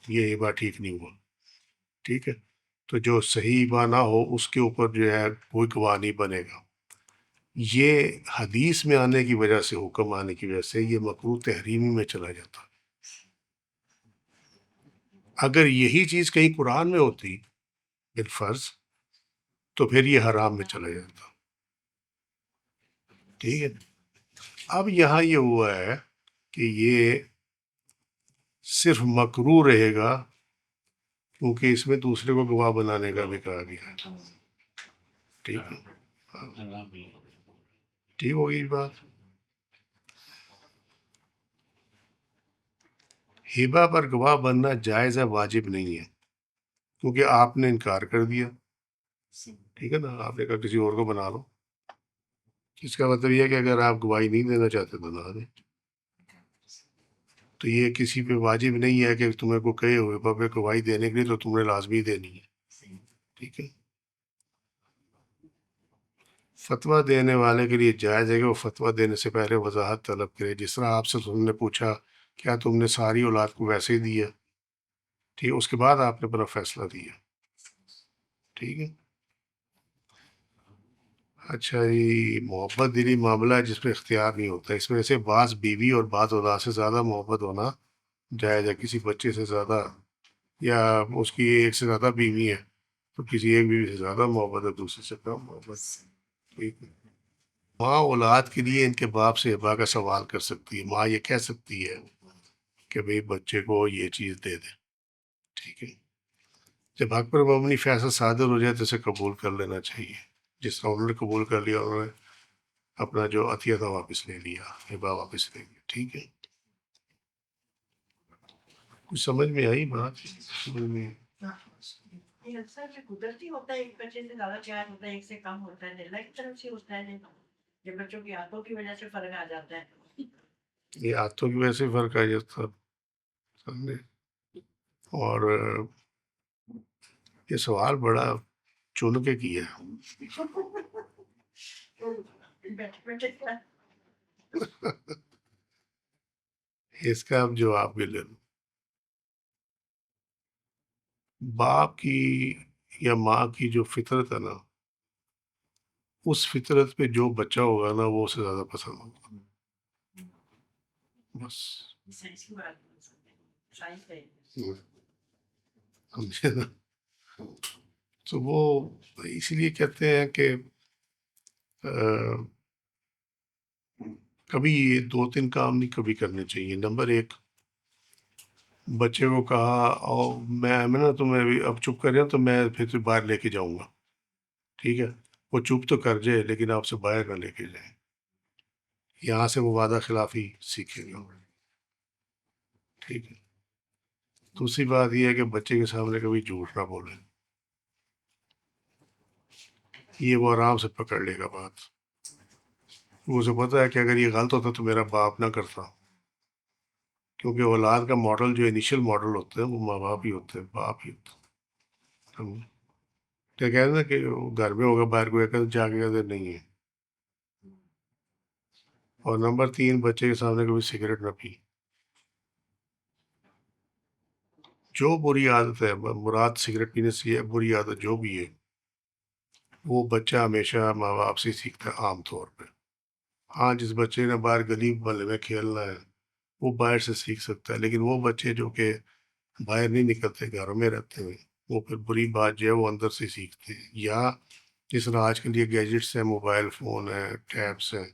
A: یہ ہبہ ٹھیک نہیں ہوا، ٹھیک ہے۔ تو جو صحیح ہبہ نہ ہو اس کے اوپر جو ہے کوئی گواہ نہیں بنے گا۔ یہ حدیث میں آنے کی وجہ سے، حکم آنے کی وجہ سے یہ مکروہ تحریمی میں چلا جاتا۔ اگر یہی چیز کہیں قرآن میں ہوتی بالفرض تو پھر یہ حرام میں چلا جاتا، ٹھیک ہے۔ اب یہاں یہ ہوا ہے کہ یہ صرف مکروہ رہے گا کیونکہ اس میں دوسرے کو گواہ بنانے کا بھی کہا گیا ہے، ٹھیک ہے۔ ٹھیک ہوگی یہ بات۔ ہبہ پر گواہ بننا جائز ہے، واجب نہیں ہے، کیونکہ آپ نے انکار کر دیا، ٹھیک ہے نا۔ آپ نے کہا کسی اور کو بنا لو، اس کا مطلب یہ ہے کہ اگر آپ گواہی نہیں دینا چاہتے تو نہ دیں۔ تو یہ کسی پہ واجب نہیں ہے کہ تمہیں کو کہے ہوئے پہ گواہی دینے کے لیے تو تم نے لازمی دینی ہے، ٹھیک ہے۔ فتویٰ دینے والے کے لیے جائز ہے کہ وہ فتویٰ دینے سے پہلے وضاحت طلب کرے، جس طرح آپ سے تم نے پوچھا کیا تم نے ساری اولاد کو ویسے ہی دیا، ٹھیک ہے، اس کے بعد آپ نے اپنا فیصلہ دیا، ٹھیک ہے۔ اچھا جی، محبت دلی معاملہ ہے جس میں اختیار نہیں ہوتا، اس میں سے بعض بیوی اور بعض اولاد سے زیادہ محبت ہونا جائز ہے، کسی بچے سے زیادہ، یا اس کی ایک سے زیادہ بیوی ہے تو کسی ایک بیوی سے زیادہ محبت ہے، دوسرے سے کم محبت، ٹھیک ہے۔ ماں اولاد کے لیے ان کے باپ سے ہبہ کا سوال کر سکتی ہے، ماں یہ کہہ سکتی ہے کہ بھئی بچے کو یہ چیز دے دے، ٹھیک ہے۔ جب حق پر مبنی فیصلہ صادر ہو جائے تو اسے قبول کر لینا چاہیے، جس طرح انہوں نے قبول کر لیا، انہوں نے اپنا جو عطیہ تھا واپس لے لیا، ہبہ واپس لے لیا، ٹھیک ہے۔ کچھ سمجھ میں آئی بات؟ سمجھ میں
F: یہ اکثر سے قدرتی ہوتا ہے، ایک بچے سے زیادہ پیار ہوتا ہے، ایک سے کم ہوتا ہے، اللہ کی طرف سے ہوتا ہے، یہ بچوں کی عادتوں کی وجہ سے فرق آ جاتا ہے۔
A: یہ عادتوں کی وجہ سے فرق آ جاتا، سمجھے۔ اور یہ سوال بڑا چن کے کیا ہے۔
F: بیٹھے بیٹھے کیا
A: اس کا اب جواب بھی لے لو۔ باپ کی یا ماں کی جو فطرت ہے نا، اس فطرت پہ جو بچہ ہوگا نا وہ اسے زیادہ پسند ہوگا، بس۔
F: سائنس کی بات نہیں سکتے، سائنس ہے۔
A: سمجھے نا؟ تو وہ اس لیے کہتے ہیں کہ کبھی یہ 2-3 کام نہیں کبھی کرنے چاہیے۔ نمبر 1، بچے کو کہا اور میں نا تمہیں ابھی اب چپ کر رہا تو میں پھر تو باہر لے کے جاؤں گا، ٹھیک ہے۔ وہ چپ تو کر جائے لیکن آپ سے باہر نہ لے کے جائیں، یہاں سے وہ وعدہ خلافی سیکھے گا، ٹھیک ہے۔ دوسری بات یہ ہے کہ بچے کے سامنے کبھی جھوٹ نہ بولیں، یہ وہ آرام سے پکڑ لے گا بات۔ اسے پتہ ہے کہ اگر یہ غلط ہوتا تو میرا باپ نہ کرتا، کیونکہ اولاد کا ماڈل جو انیشل ماڈل ہوتا ہے وہ ماں باپ ہی ہوتے ہیں، باپ ہی ہوتے ہیں۔ کیا کہتے ہیں نا کہ گھر میں ہوگا باہر کو جا کے کہتے نہیں ہے، اور نمبر 3 بچے کے سامنے کبھی سگریٹ نہ پی. جو بری عادت ہے، مراد سگریٹ پینے سے ہے، بری عادت جو بھی ہے، وہ بچہ ہمیشہ ماں باپ سے سیکھتا ہے عام طور پہ. ہاں جس بچے نے باہر گلی محلے میں کھیلنا ہے وہ باہر سے سیکھ سکتا ہے، لیکن وہ بچے جو کہ باہر نہیں نکلتے، گھروں میں رہتے ہیں، وہ پھر بری بات جو ہے وہ اندر سے سیکھتے ہیں. یا جس طرح آج کے لیے گیجٹس ہیں، موبائل فون ہیں، ٹیبس ہیں،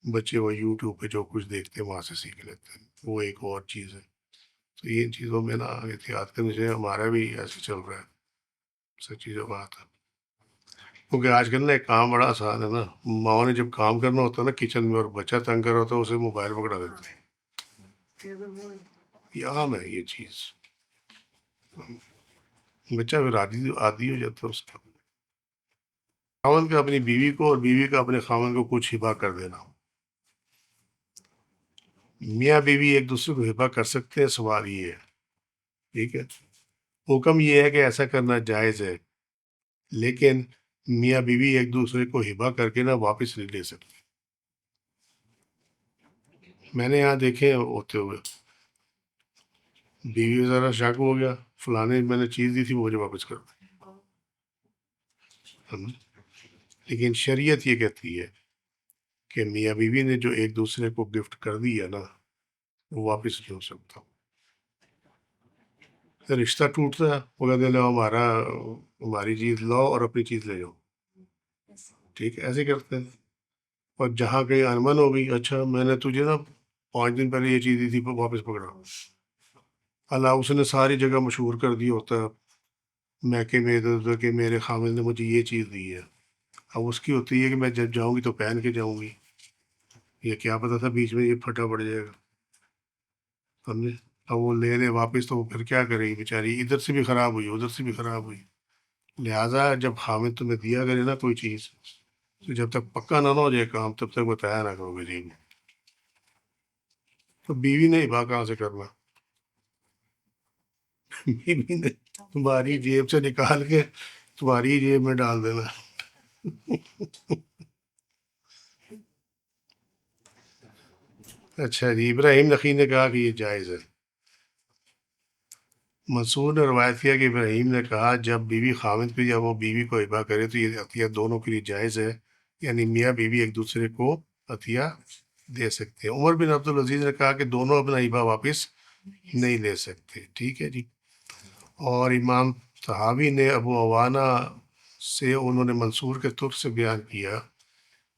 A: بچے وہ یوٹیوب پہ جو کچھ دیکھتے ہیں وہاں سے سیکھ لیتے ہیں. وہ ایک اور چیز ہے. تو ان چیزوں میں نا احتیاط کرنی چاہیے. ہمارا بھی ایسے چل رہا ہے، سچی جو بات ہے. کیونکہ آج کل نا ایک کام بڑا آسان ہے نا، ماؤں نے جب کام کرنا ہوتا ہے نا کچن میں اور بچہ تنگ کر رہا ہوتا ہے، اسے موبائل پکڑا دیتے ہیں. یہ عام ہے یہ چیز. بچہ پھر عادی ہو جاتا ہے اس کا. خاوند کا اپنی بیوی کو اور بیوی کا اپنے خاوند کو کچھ ہبا کر دینا. میاں بیوی ایک دوسرے کو ہبا کر سکتے ہیں، سوال یہ ہے. ٹھیک ہے، حکم یہ ہے کہ ایسا کرنا جائز ہے، لیکن میاں بیوی ایک دوسرے کو ہبا کر کے نا واپس نہیں لے سکتے. میں نے یہاں دیکھے ہوتے ہوئے، بیوی ذرا شک ہو گیا، فلانے میں نے چیز دی تھی وہ مجھے واپس کر دی. لیکن شریعت یہ کہتی ہے کہ میاں بیوی نے جو ایک دوسرے کو گفٹ کر دیا نا وہ واپس نہیں ہو سکتا. رشتہ ٹوٹتا ہے، وہ کہتے ہیں لو ہماری چیز لاؤ اور اپنی چیز لے جاؤ. ٹھیک ہے، ایسے کرتے ہیں. اور جہاں کہیں انمن ہو گئی، اچھا میں نے تجھے نا 5 دن پہلے یہ چیز دی تھی واپس پکڑا. اللہ اس نے ساری جگہ مشہور کر دی ہوتا ہے میکے میں ادھر ادھر کہ میرے خامد نے مجھے یہ چیز دی ہے. اب اس کی ہوتی ہے کہ میں جب جاؤں گی تو پہن کے جاؤں گی، یہ کیا پتا تھا بیچ میں یہ پھٹا پڑ جائے گا. سمجھے؟ اب وہ لے لے واپس تو وہ پھر کیا کرے گی بیچاری، ادھر سے بھی خراب ہوئی ادھر سے بھی خراب ہوئی. لہٰذا جب خامد تمہیں دیا کرے نا کوئی چیز، تو جب تک پکا نہ ہو جائے کام تب تک بتایا نہ کرو گے. جی تو بیوی نے ہبا کہاں سے کرنا؟ بیوی نے تمہاری جیب سے نکال کے تمہاری جیب میں ڈال دینا. اچھا جی، ابراہیم نخی نے کہا کہ یہ جائز ہے. منصور نے روایت کیا کہ ابراہیم نے کہا جب بیوی خامد پہ یا وہ بیوی کو ہبا کرے تو یہ عطیہ دونوں کے لیے جائز ہے، یعنی میاں بیوی ایک دوسرے کو عطیہ دے سکتے ہیں. عمر بن عبدالعزیز نے کہا کہ دونوں اپنا ہبا واپس نہیں لے سکتے. ٹھیک ہے جی. اور امام طحاوی نے ابو عوانہ سے انہوں نے منصور کے طرف سے بیان کیا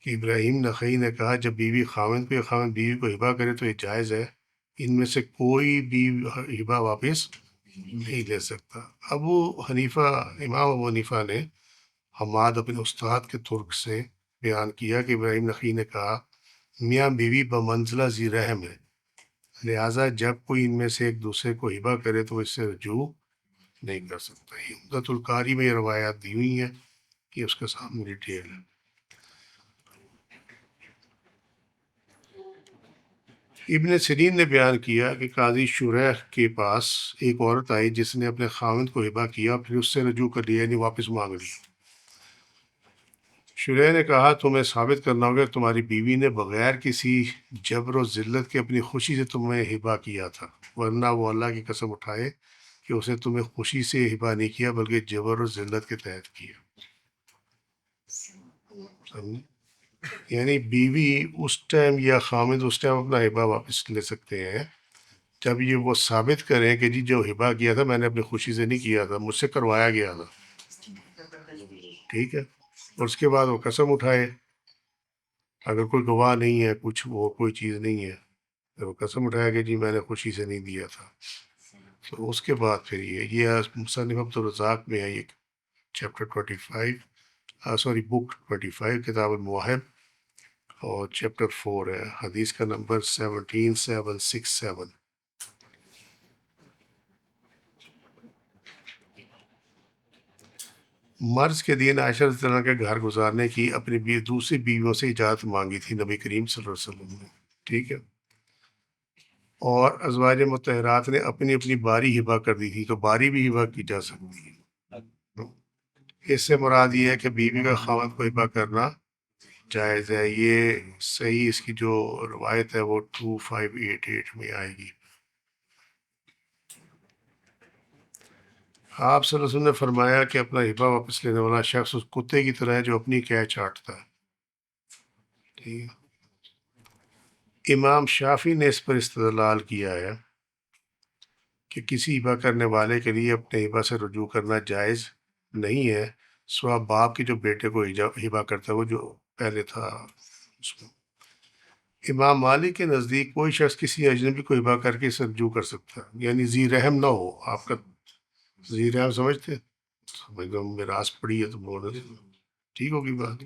A: کہ ابراہیم نخعی نے کہا جب بیوی خاوند کو یا خاوند بیوی کو ہبا کرے تو یہ جائز ہے، ان میں سے کوئی بھی ہبا واپس نہیں لے سکتا. امام ابو حنیفہ نے حماد اپنے استاد کے ترک سے بیان کیا کہ ابراہیم نخعی نے کہا میاں بیوی بمنزلہ ذی رحم ہے، لہٰذا جب کوئی ان میں سے ایک دوسرے کو ہبا کرے تو اس سے رجوع نہیں کر سکتا. یہ عمدۃ القاری میں یہ روایات دی ہوئی ہیں کہ اس کے سامنے ڈیٹیل ہے. ابن سیرین نے بیان کیا کہ قاضی شریح کے پاس ایک عورت آئی جس نے اپنے خاوند کو ہبا کیا، پھر اس سے رجوع کر لیا، یعنی واپس مانگ لی. شریح نے کہا تمہیں ثابت کرنا ہوگا کہ تمہاری بیوی نے بغیر کسی جبر و ذلت کے اپنی خوشی سے تمہیں ہبا کیا تھا، ورنہ وہ اللہ کی قسم اٹھائے کہ اس نے تمہیں خوشی سے ہبا نہیں کیا بلکہ جبر و ذلت کے تحت کیا. سمجھے؟ یعنی بیوی اس ٹائم یا خامد اس ٹائم اپنا ہبا واپس لے سکتے ہیں جب یہ وہ ثابت کریں کہ جی جو ہبا کیا تھا میں نے اپنی خوشی سے نہیں کیا تھا، مجھ سے کروایا گیا تھا. ٹھیک ہے. اور اس کے بعد وہ قسم اٹھائے، اگر کوئی گواہ نہیں ہے، کچھ وہ کوئی چیز نہیں ہے، تو وہ قسم اٹھایا کہ جی میں نے خوشی سے نہیں دیا تھا. تو اس کے بعد پھر یہ مصنف عبدالرزاق میں ہے، یہ چیپٹر 25 بک 25 کتاب المواہب اور چیپٹر 4 ہے، حدیث کا نمبر 17767. مرض کے دن عائشہ رضی اللہ عنہ کے گھر گزارنے کی اپنی دوسری بیویوں سے اجازت مانگی تھی نبی کریم صلی اللہ علیہ وسلم نے. ٹھیک ہے. اور ازواج مطہرات نے اپنی اپنی باری ہبا کر دی تھی، تو باری بھی ہبا کی جا سکتی ہے. اس سے مراد یہ ہے کہ بیوی کا خاوند کو ہبا کرنا جائز ہے. یہ صحیح اس کی جو روایت ہے وہ 2588 میں آئے گی. آپ صلی اللہ علیہ وسلم نے فرمایا کہ اپنا ہبہ واپس لینے والا شخص اس کتے کی طرح ہے جو اپنی قید چاٹتا ہے. ٹھیک ہے. امام شافعی نے اس پر استدلال کیا ہے کہ کسی ہبہ کرنے والے کے لیے اپنے ہبہ سے رجوع کرنا جائز نہیں ہے سوا باپ کے جو بیٹے کو ہبہ کرتا ہے وہ جو پہلے تھا اس میں. امام مالک کے نزدیک کوئی شخص کسی اجنبی کو ہبہ کر کے اسے رجوع کر سکتا ہے، یعنی ذی رحم نہ ہو. آپ کا ذی رحم سمجھتے میراث پڑی ہے تو بول رہے ٹھیک ہوگی بات.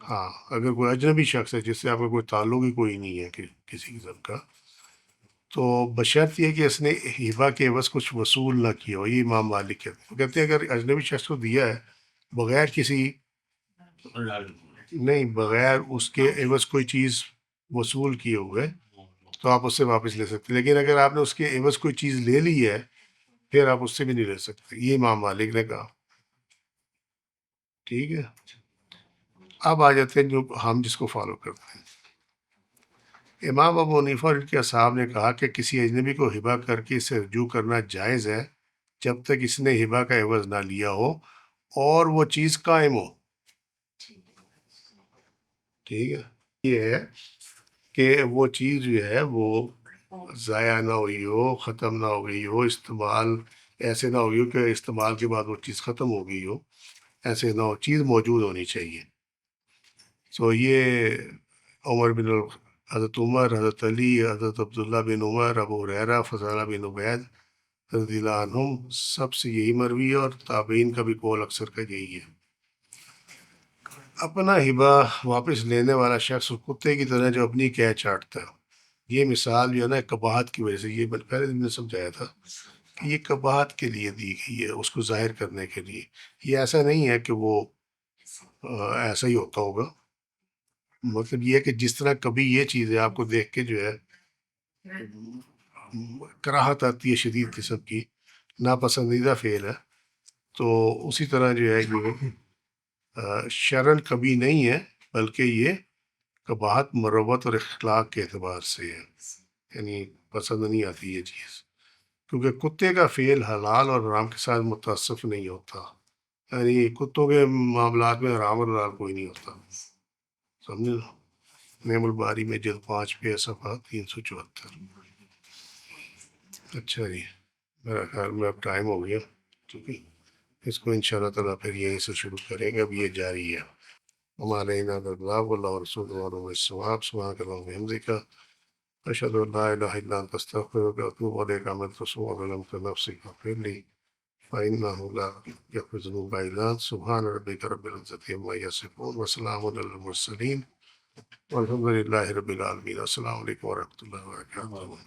A: ہاں اگر کوئی اجنبی شخص ہے جس سے آپ کا کوئی تعلق ہی کوئی نہیں ہے کہ کسی قسم کا، تو بشرط یہ کہ اس نے ہبہ کے عوض کچھ وصول نہ کیا ہو. یہ امام مالک کہتے ہیں. وہ کہتے ہیں اگر اجنبی شخص کو دیا ہے بغیر کسی نہیں بغیر اس کے عوض کوئی چیز وصول کیے ہوئے تو آپ اس سے واپس لے سکتے. لیکن اگر آپ نے اس کے عوض کوئی چیز لے لی ہے پھر آپ اس سے بھی نہیں لے سکتے. یہ امام مالک نے کہا. ٹھیک ہے. اب آ جاتے ہیں جو ہم جس کو فالو کرتے ہیں. امام ابو حنیفہ اور ان کے اصحاب نے کہا کہ کسی اجنبی کو ہبہ کر کے اسے رجوع کرنا جائز ہے جب تک اس نے ہبہ کا عوض نہ لیا ہو اور وہ چیز قائم ہو. ٹھیک ہے. یہ ہے کہ وہ چیز جو ہے وہ ضائع نہ ہوئی ہو، ختم نہ ہو گئی ہو، استعمال ایسے نہ ہوئی ہو کہ استعمال کے بعد وہ چیز ختم ہو گئی ہو، ایسے نہ ہو، چیز موجود ہونی چاہیے. سو یہ حضرت عمر، حضرت علی، حضرت عبداللہ بن عمر، ابو ہریرہ، فضالہ بن عبید رضی اللہ عنہم سب سے یہی مروی ہے، اور تابعین کا بھی قول اکثر کا یہی ہے. اپنا ہبہ واپس لینے والا شخص کتے کی طرح جو اپنی قید چاٹتا ہے. یہ مثال جو ہے نا قباحت کی وجہ سے، یہ پہلے دن میں سمجھایا تھا کہ یہ قباحت کے لیے دی گئی ہے، اس کو ظاہر کرنے کے لیے. یہ ایسا نہیں ہے کہ وہ ایسا ہی ہوتا ہوگا. مطلب یہ ہے کہ جس طرح کبھی یہ چیز ہے آپ کو دیکھ کے جو ہے کراہت آتی ہے شدید قسم کی، ناپسندیدہ فعل ہے، تو اسی طرح جو ہے یہ شرن کبھی نہیں ہے بلکہ یہ قباحت، مروت اور اخلاق کے اعتبار سے ہے. یعنی پسند نہیں آتی یہ چیز، کیونکہ کتے کا فعل حلال اور حرام کے ساتھ متصف نہیں ہوتا. یعنی کتوں کے معاملات میں حرام اور حلال کوئی نہیں ہوتا. سمجھے؟ نعم الباری میں جلد 5 پہ صفحہ 374. اچھا جی، میرا خیال میں اب ٹائم ہو گیا، ٹھیک ہے. اس کو انشاءاللہ تعالیٰ پھر یہیں سے شروع کریں گے. اب یہ جاری ہے. ہمارے اللہ واللہ رسول والوں میں ثواب سبحانک اللہم وبحمدک اشہد ان لا الہ الا انت استغفرک واتوب الیک. عملت سوءا ظلمت نفسی فاغفر لی فإنه لا يغفر الذنوب إلا أنت. سبحان ربك رب العزة عما يصفون وسلام على المرسلين والحمد لله رب العالمين. السلام علیکم ورحمۃ اللہ وبرکاتہ.